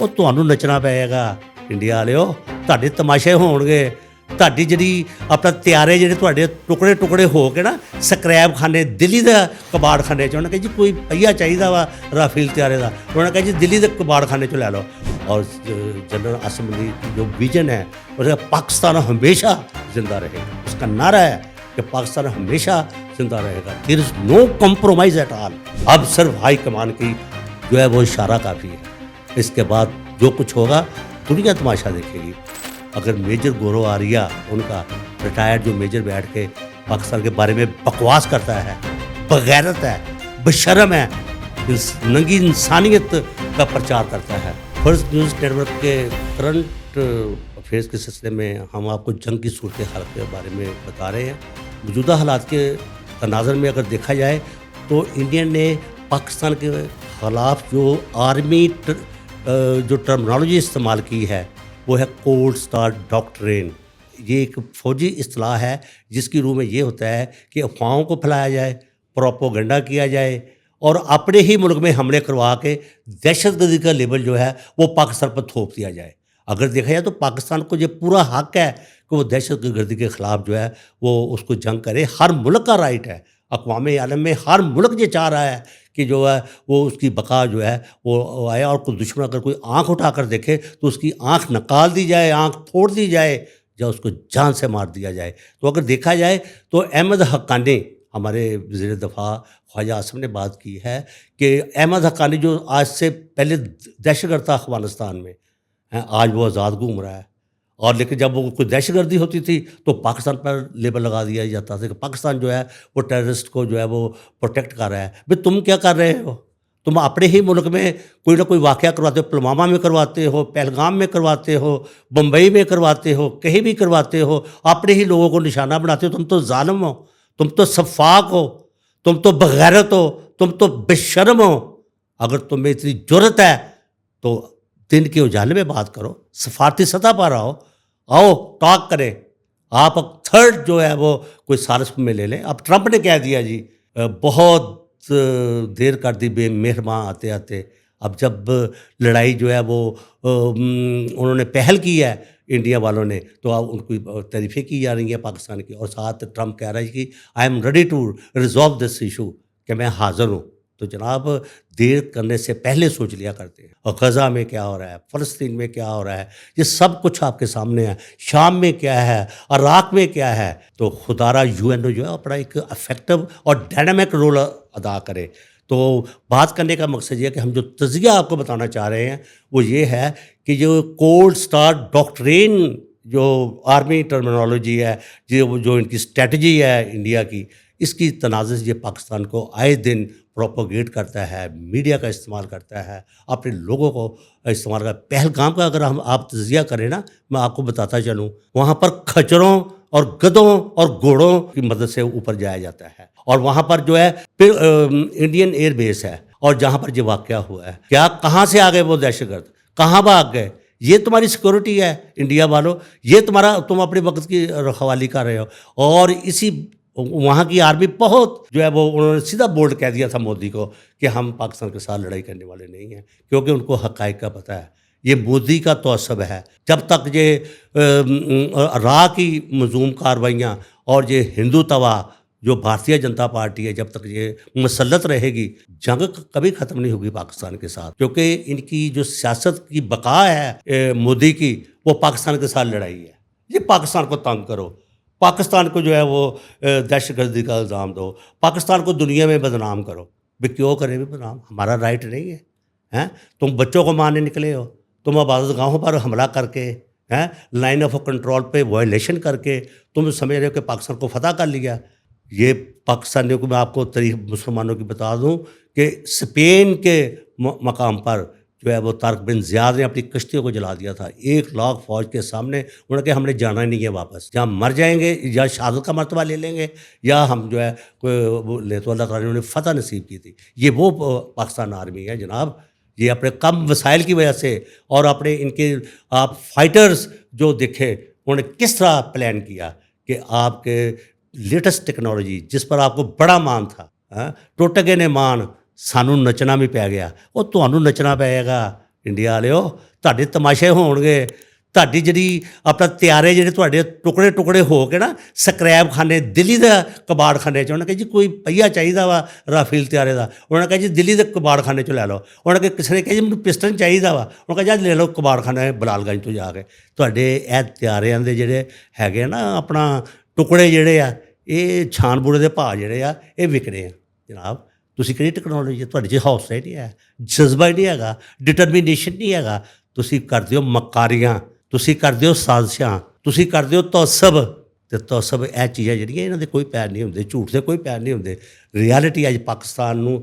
ਉਹ ਤੁਹਾਨੂੰ ਨੱਚਣਾ ਪਏਗਾ ਇੰਡੀਆ ਵਾਲਿਓ, ਤੁਹਾਡੇ ਤਮਾਸ਼ੇ ਹੋਣਗੇ, ਤੁਹਾਡੀ ਜਿਹੜੀ ਆਪਣਾ ਤਿਆਰੇ ਜਿਹੜੇ ਤੁਹਾਡੇ ਟੁਕੜੇ ਟੁਕੜੇ ਹੋ ਕੇ ਨਾ ਸਕ੍ਰੈਪ ਖਾਨੇ ਦਿੱਲੀ ਦਾ ਕਬਾੜਖਾਨੇ 'ਚ, ਉਹਨੇ ਕਿਹਾ ਜੀ ਕੋਈ ਪਹੀਆ ਚਾਹੀਦਾ ਵਾ ਰਾਫੇਲ ਤਿਆਰੇ ਦਾ, ਉਹਨੇ ਕਿਹਾ ਜੀ ਦਿੱਲੀ ਦੇ ਕਬਾੜਖਾਨੇ 'ਚੋਂ ਲੈ ਲਓ। اور جنرل اسمبلی کی جو ویژن ہے اس کا پاکستان ہمیشہ زندہ رہے گا، اس کا نعرہ ہے کہ پاکستان ہمیشہ زندہ رہے گا، there is no compromise at آل۔ اب صرف ہائی کمان کی جو ہے وہ اشارہ کافی ہے، اس کے بعد جو کچھ ہوگا دنیا تماشا دیکھے گی۔ اگر میجر گورو آریہ ان کا ریٹائرڈ جو میجر بیٹھ کے پاکستان کے بارے میں بکواس کرتا ہے، بغیرت ہے، بشرم ہے، ننگی انسانیت کا پرچار کرتا ہے۔ فرسٹ نیوز نیٹورک کے کرنٹ افیئرس کے سلسلے میں ہم آپ کو جنگ کی صورتحال کے بارے میں بتا رہے ہیں۔ موجودہ حالات کے تناظر میں اگر دیکھا جائے تو انڈیا نے پاکستان کے خلاف جو آرمی جو ٹرمنالوجی استعمال کی ہے وہ ہے کولڈ اسٹار ڈاکٹرین۔ یہ ایک فوجی اصطلاح ہے جس کی روح میں یہ ہوتا ہے کہ افواہوں کو پھیلایا جائے، پروپوگنڈا کیا جائے اور اپنے ہی ملک میں حملے کروا کے دہشت گردی کا لیبل جو ہے وہ پاکستان پر تھوپ دیا جائے۔ اگر دیکھا جائے تو پاکستان کو یہ پورا حق ہے کہ وہ دہشت گردی کے خلاف جو ہے وہ اس کو جنگ کرے، ہر ملک کا رائٹ ہے۔ اقوام عالم میں ہر ملک یہ چاہ رہا ہے کہ جو ہے وہ اس کی بقا جو ہے وہ آئے، اور کوئی دشمن اگر کوئی آنکھ اٹھا کر دیکھے تو اس کی آنکھ نکال دی جائے، آنکھ پھوڑ دی جائے یا اس کو جان سے مار دیا جائے۔ تو اگر دیکھا جائے تو احمد حقانی، ہمارے وزیر دفاع خواجہ عاصم نے بات کی ہے کہ احمد حقانی جو آج سے پہلے دہشت گرد تھا افغانستان میں، آج وہ آزاد گھوم رہا ہے، اور لیکن جب وہ کوئی دہشت گردی ہوتی تھی تو پاکستان پر لیبل لگا دیا جاتا تھا کہ پاکستان جو ہے وہ ٹیررسٹ کو جو ہے وہ پروٹیکٹ کر رہا ہے۔ بھئی تم کیا کر رہے ہو؟ تم اپنے ہی ملک میں کوئی نہ کوئی واقعہ کرواتے ہو، پلوامہ میں کرواتے ہو، پہلگام میں کرواتے ہو، بمبئی میں کرواتے ہو، کہیں بھی کرواتے ہو، اپنے ہی لوگوں کو نشانہ بناتے ہو۔ تم تو ظالم ہو، تم تو سفاک ہو، تم تو بغیرت ہو، تم تو بشرم ہو۔ اگر تمہیں اتنی جرأت ہے تو دن کے اجالے میں بات کرو، سفارتی سطح پر آؤ ٹاک کریں۔ آپ اب تھرڈ جو ہے وہ کوئی سازش میں لے لیں۔ اب ٹرمپ نے کہہ دیا جی بہت دیر کر دی بے مہرباں آتے آتے۔ اب جب لڑائی جو ہے وہ انہوں نے پہل کی ہے انڈیا والوں نے، تو اب ان کی تعریفیں کی جا رہی ہیں پاکستان کی، اور ساتھ ٹرمپ کہہ رہا ہے کہ I am ready to resolve this issue, کہ میں حاضر ہوں۔ تو جناب دیر کرنے سے پہلے سوچ لیا کرتے ہیں۔ اور غزہ میں کیا ہو رہا ہے، فلسطین میں کیا ہو رہا ہے، یہ سب کچھ آپ کے سامنے ہے۔ شام میں کیا ہے، عراق میں کیا ہے۔ تو خدارہ یو این او جو ہے اپنا ایک افیکٹو اور ڈائنامک رول ادا کرے۔ تو بات کرنے کا مقصد یہ ہے کہ ہم جو تجزیہ آپ کو بتانا چاہ رہے ہیں وہ یہ ہے کہ جو کولڈ اسٹار ڈاکٹرین جو آرمی ٹرمنالوجی ہے، جو ان کی اسٹریٹجی ہے انڈیا کی، اس کی تنازع یہ پاکستان کو آئے دن پروپوگیٹ کرتا ہے، میڈیا کا استعمال کرتا ہے، اپنے لوگوں کو استعمال کرتا ہے۔ پہلگام کا اگر آپ تجزیہ کریں نا، میں آپ کو بتاتا چلوں، وہاں پر کھچروں اور گدھوں اور گھوڑوں کی مدد سے اوپر جایا جاتا ہے، اور وہاں پر جو ہے پھر انڈین ایئر بیس ہے، اور جہاں پر یہ واقعہ ہوا ہے، کیا کہاں سے آ گئے وہ دہشت گرد، کہاں بھاگ گئے؟ یہ تمہاری سیکورٹی ہے انڈیا والوں، یہ تم اپنے وقت کی رکھوالی کر رہے ہو۔ اور اسی وہاں کی آرمی بہت جو ہے وہ انہوں نے سیدھا بولڈ کہہ دیا تھا مودی کو کہ ہم پاکستان کے ساتھ لڑائی کرنے والے نہیں ہیں، کیونکہ ان کو حقائق کا پتہ ہے۔ یہ مودی کا توسب ہے۔ جب تک یہ راہ کی مضموم کارروائیاں اور یہ ہندو توا جو بھارتیہ جنتا پارٹی ہے، جب تک یہ مسلط رہے گی، جنگ کبھی ختم نہیں ہوگی پاکستان کے ساتھ، کیونکہ ان کی جو سیاست کی بقا ہے مودی کی، وہ پاکستان کے ساتھ لڑائی ہے۔ یہ پاکستان کو تنگ کرو، پاکستان کو جو ہے وہ دہشت گردی کا الزام دو، پاکستان کو دنیا میں بدنام کرو۔ بھئی کیوں کرے بھی بدنام؟ ہمارا رائٹ نہیں ہے؟ تم بچوں کو مارنے نکلے ہو، تم عبادت گاہوں پر حملہ کر کے، لائن آف کنٹرول پہ وائلیشن کر کے تم سمجھ رہے ہو کہ پاکستان کو فتح کر لیا۔ یہ پاکستانیوں کو میں آپ کو تاریخ مسلمانوں کی بتا دوں کہ اسپین کے مقام پر جو ہے وہ طارق بن زیاد نے اپنی کشتیوں کو جلا دیا تھا 1 لاکھ فوج کے سامنے. انہوں نے کہا ہم نے جانا ہی نہیں ہے واپس, جہاں مر جائیں گے یا شہادت کا مرتبہ لے لیں گے یا ہم جو ہے وہ لے. تو اللہ تعالیٰ نے انہیں فتح نصیب کی تھی. یہ وہ پاکستان آرمی ہے جناب. یہ اپنے کم وسائل کی وجہ سے اور اپنے ان کے آپ فائٹرز جو دیکھے انہوں نے کس طرح پلان کیا کہ آپ کے لیٹسٹ ٹیکنالوجی جس پر آپ کو بڑا مان تھا, ٹوٹ گئے نے مان, سانوں نچنا بھی پی گیا. وہ تمہوں نچنا پے گا انڈیا والےو, تہاڈے تماشے ہون گے. تہاڈی جڑی اپنا تیارے جڑے تہاڈے ٹکڑے ٹکڑے ہو کے نا سکریپ خانے دلی دے کباڑ خانے چ, انہوں نے کہا جی کوئی پہیا چاہیے وا رافیل تیارے دا, انہوں نے کہا جی دلی دے کباڑ خانے چ لے لو. انہوں نے کہا کسی نے کہا جی مجھے پسٹن چاہیے وا, انہوں نے کہا جی لے لو کباڑ خانے بلال گنج تو جا کے. تہاڈے اے تیاریاں دے جڑے ہے نا اپنا ٹکڑے جڑے آ یہ چھان بوڑے دے بھا جڑے آ یہ وکنے ہیں جناب. تسی کہڑی ٹیکنالوجی ہے, تہاڈے 'چ حوصلہ ہی نہیں ہے, جذبہ ہی نہیں ہے, ڈٹرمینیشن نہیں ہے. تسی کرتے ہو مکاریاں, تسی کرتے ہو سازشاں, تسی کرتے ہو توسب. تو توسب یہ چیزاں جہاں یہاں دے کوئی پیر نہیں ہوندے, جھوٹ دے کوئی پیر نہیں ہوندے. ریالٹی اج پاکستان نو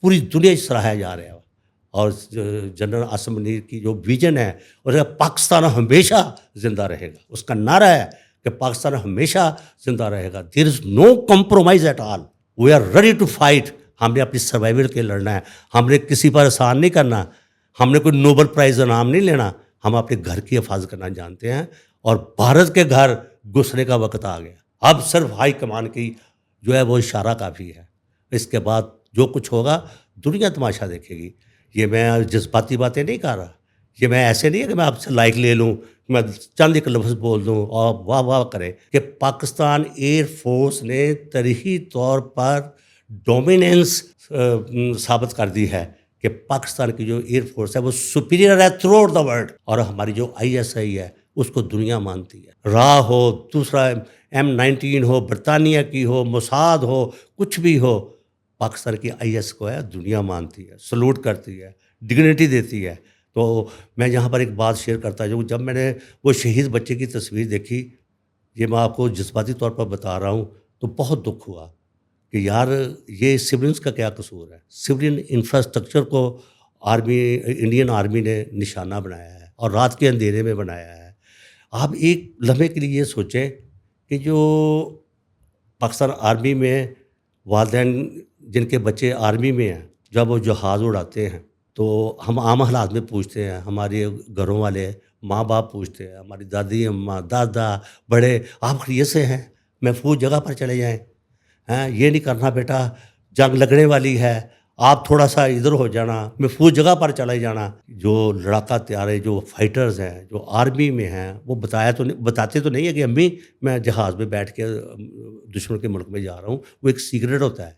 پوری دنیا سراہیا جا رہا ہے. اور جنرل عاصم منیر کی جو ویژن ہے اس کا پاکستان ہمیشہ زندہ رہے گا, اس کا نعرہ ہے کہ پاکستان ہمیشہ زندہ رہے گا. There is no compromise at all, we are ready to fight. ہم نے اپنی سروائیول کے لڑنا ہے, ہم نے کسی پر احسان نہیں کرنا, ہم نے کوئی نوبل پرائز انعام نہیں لینا. ہم اپنے گھر کی حفاظت کرنا جانتے ہیں اور بھارت کے گھر گھسنے کا وقت آ گیا. اب صرف ہائی کمان کی جو ہے وہ اشارہ کافی ہے. اس کے بعد جو کچھ ہوگا دنیا تماشا دیکھے گی. یہ میں جذباتی باتیں نہیں کر رہا, یہ میں ایسے نہیں ہے کہ میں آپ سے لائک لے لوں, میں چند ایک لفظ بول دوں اور واہ واہ کرے کہ پاکستان ایئر فورس نے تاریخی طور پر ڈومیننس ثابت کر دی ہے کہ پاکستان کی جو ایئر فورس ہے وہ سپیریئر ہے تھرو آؤٹ دا ورلڈ. اور ہماری جو ISI ہے اس کو دنیا مانتی ہے. راہ ہو, دوسرا M19 ہو, برطانیہ کی ہو, موساد ہو, کچھ بھی ہو, پاکستان کی IS کو ہے دنیا مانتی ہے, سلوٹ کرتی ہے, ڈگنیٹی دیتی ہے. تو میں یہاں پر ایک بات شیئر کرتا ہوں, جب میں نے وہ شہید بچے کی تصویر دیکھی, یہ میں آپ کو جذباتی طور پر بتا رہا ہوں, تو بہت دکھ ہوا کہ یار یہ سولینس کا کیا قصور ہے. سولین انفراسٹرکچر کو انڈین آرمی نے نشانہ بنایا ہے اور رات کے اندھیرے میں بنایا ہے. آپ ایک لمحے کے لیے یہ سوچیں کہ جو پاکستان آرمی میں والدین جن کے بچے آرمی میں ہیں, جب وہ جہاز اڑاتے ہیں تو ہم عام حالات میں پوچھتے ہیں, ہمارے گھروں والے ماں باپ پوچھتے ہیں, ہماری دادی اماں دادا بڑے, آپ خیریت سے ہیں, محفوظ جگہ پر چلے جائیں, یہ نہیں کرنا بیٹا جنگ لگنے والی ہے, آپ تھوڑا سا ادھر ہو جانا, محفوظ جگہ پر چلے جانا. جو لڑاکا تیارے جو فائٹرز ہیں جو آرمی میں ہیں وہ بتاتے تو نہیں ہے کہ امی میں جہاز میں بیٹھ کے دشمن کے ملک میں جا رہا ہوں, وہ ایک سیکرٹ ہوتا ہے.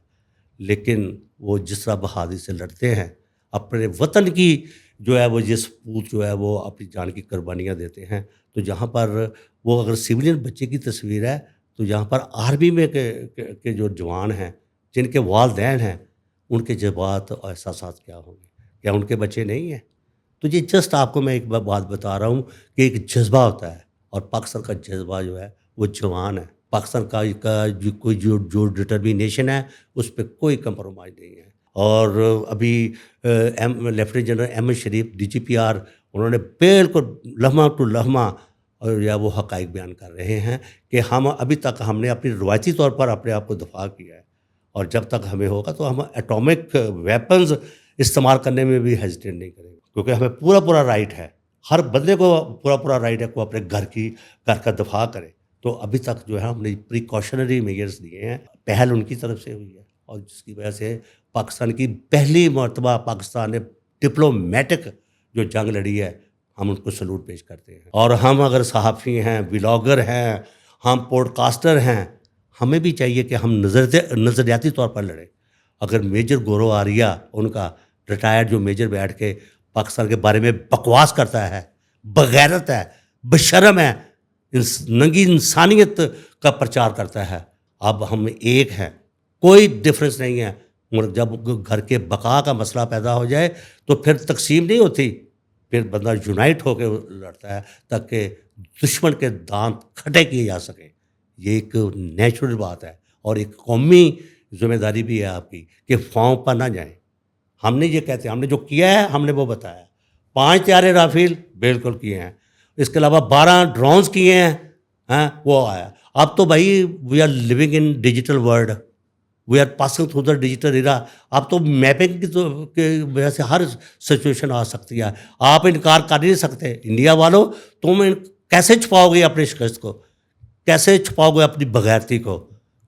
لیکن وہ جس طرح بہادری سے لڑتے ہیں اپنے وطن کی جو ہے وہ جس پوت جو ہے وہ اپنی جان کی قربانیاں دیتے ہیں. تو جہاں پر وہ اگر سویلین بچے کی تصویر ہے تو یہاں پر آرمی میں کے جو جوان ہیں جن کے والدین ہیں ان کے جذبات اور احساسات کیا ہوں گے, کیا ان کے بچے نہیں ہیں؟ تو یہ جسٹ آپ کو میں ایک بات بتا رہا ہوں کہ ایک جذبہ ہوتا ہے اور پاکستان کا جذبہ جو ہے وہ جوان ہے. پاکستان کا کوئی جو ڈٹرمینیشن ہے اس پہ کوئی کمپرومائز نہیں ہے. اور ابھی لیفٹیننٹ جنرل احمد شریف DGPR انہوں نے بالکل لمحہ ٹو لمحہ اور یا وہ حقائق بیان کر رہے ہیں کہ ہم ابھی تک ہم نے اپنی روایتی طور پر اپنے آپ کو دفاع کیا ہے, اور جب تک ہمیں ہوگا تو ہم ایٹامک ویپنز استعمال کرنے میں بھی ہیزیٹیٹ نہیں کریں گے, کیونکہ ہمیں پورا رائٹ ہے, ہر بندے کو پورا رائٹ ہے کہ وہ اپنے گھر کا دفاع کرے. تو ابھی تک جو ہے ہم نے پریکاشنری میجرز دیے ہیں, پہل ان کی طرف سے ہوئی ہے, اور جس کی وجہ سے پاکستان کی پہلی مرتبہ پاکستان نے ڈپلومیٹک جو جنگ لڑی ہے ہم ان کو سلوٹ پیش کرتے ہیں. اور ہم اگر صحافی ہیں, ولاگر ہیں, ہم پوڈ کاسٹر ہیں, ہمیں بھی چاہیے کہ ہم نظریاتی طور پر لڑیں. اگر میجر گورو آریہ ان کا ریٹائرڈ جو میجر بیٹھ کے پاکستان کے بارے میں بکواس کرتا ہے, بغیرت ہے, بشرم ہے, ننگی انسانیت کا پرچار کرتا ہے, اب ہم ایک ہیں, کوئی ڈفرینس نہیں ہے. جب گھر کے بقا کا مسئلہ پیدا ہو جائے تو پھر تقسیم نہیں ہوتی, پھر بندہ یونائٹ ہو کے لڑتا ہے تاکہ دشمن کے دانت کھٹے کیے جا سکیں. یہ ایک نیچرل بات ہے اور ایک قومی ذمہ داری بھی ہے آپ کی کہ فارم پر نہ جائیں. ہم نے یہ کہتے ہیں, ہم نے جو کیا ہے ہم نے وہ بتایا, 5 طیارے رافیل بالکل کیے ہیں, اس کے علاوہ 12 ڈرونز کیے ہیں. ہاں وہ آیا. اب تو بھائی we are living in digital world, we are passing through the digital era. اب تو میپنگ کی وجہ سے ہر سچویشن آ سکتی ہے. آپ انکار کر نہیں سکتے. انڈیا والوں تم کیسے چھپاؤ گے اپنی شکست کو, کیسے چھپاؤ گے اپنی بغیرتی کو,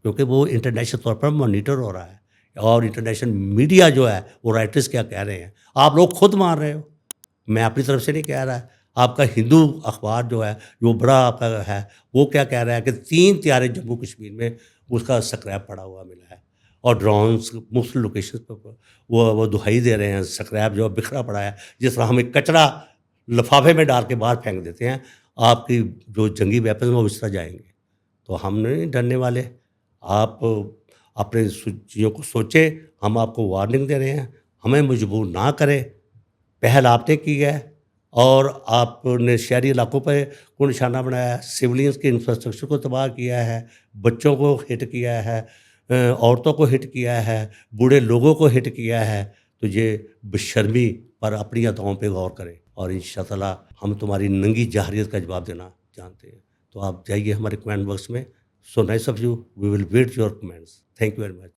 کیونکہ وہ انٹرنیشنل طور پر مانیٹر ہو رہا ہے. اور انٹرنیشنل میڈیا جو ہے وہ رائٹرز کیا کہہ رہے ہیں, آپ لوگ خود مان رہے ہو, میں اپنی طرف سے نہیں کہہ رہا. آپ کا ہندو اخبار جو ہے جو بڑا آپ کا ہے وہ کیا کہہ رہا ہے کہ 3 طیارے جموں کشمیر میں اس کا سکریپ پڑا ہوا ملا ہے, اور ڈرونس مختلف لوکیشن پہ وہ دہائی دے رہے ہیں. سکریپ جو بکھرا پڑا ہے, جس طرح ہم ایک کچرا لفافے میں ڈال کے باہر پھینک دیتے ہیں, آپ کی جو جنگی ویپن وہ اس طرح جائیں گے. تو ہم نہیں ڈرنے والے. آپ اپنے چیزوں کو سوچیں. ہم آپ کو وارننگ دے رہے ہیں, ہمیں مجبور نہ کریں. پہل آپ نے کی ہے, اور آپ نے شہری علاقوں پہ کو نشانہ بنایا ہے, سولینس کے انفراسٹرکچر کو تباہ کیا ہے, بچوں کو ہٹ کیا ہے, عورتوں کو ہٹ کیا ہے, بوڑھے لوگوں کو ہٹ کیا ہے. تو یہ بشرمی پر اپنی عطاؤں پہ غور کریں, اور انشاءاللہ ہم تمہاری ننگی جاہریت کا جواب دینا جانتے ہیں. تو آپ جائیے ہمارے کمنٹ باکس میں. So nice of you, we will wait your comments. Thank you very much.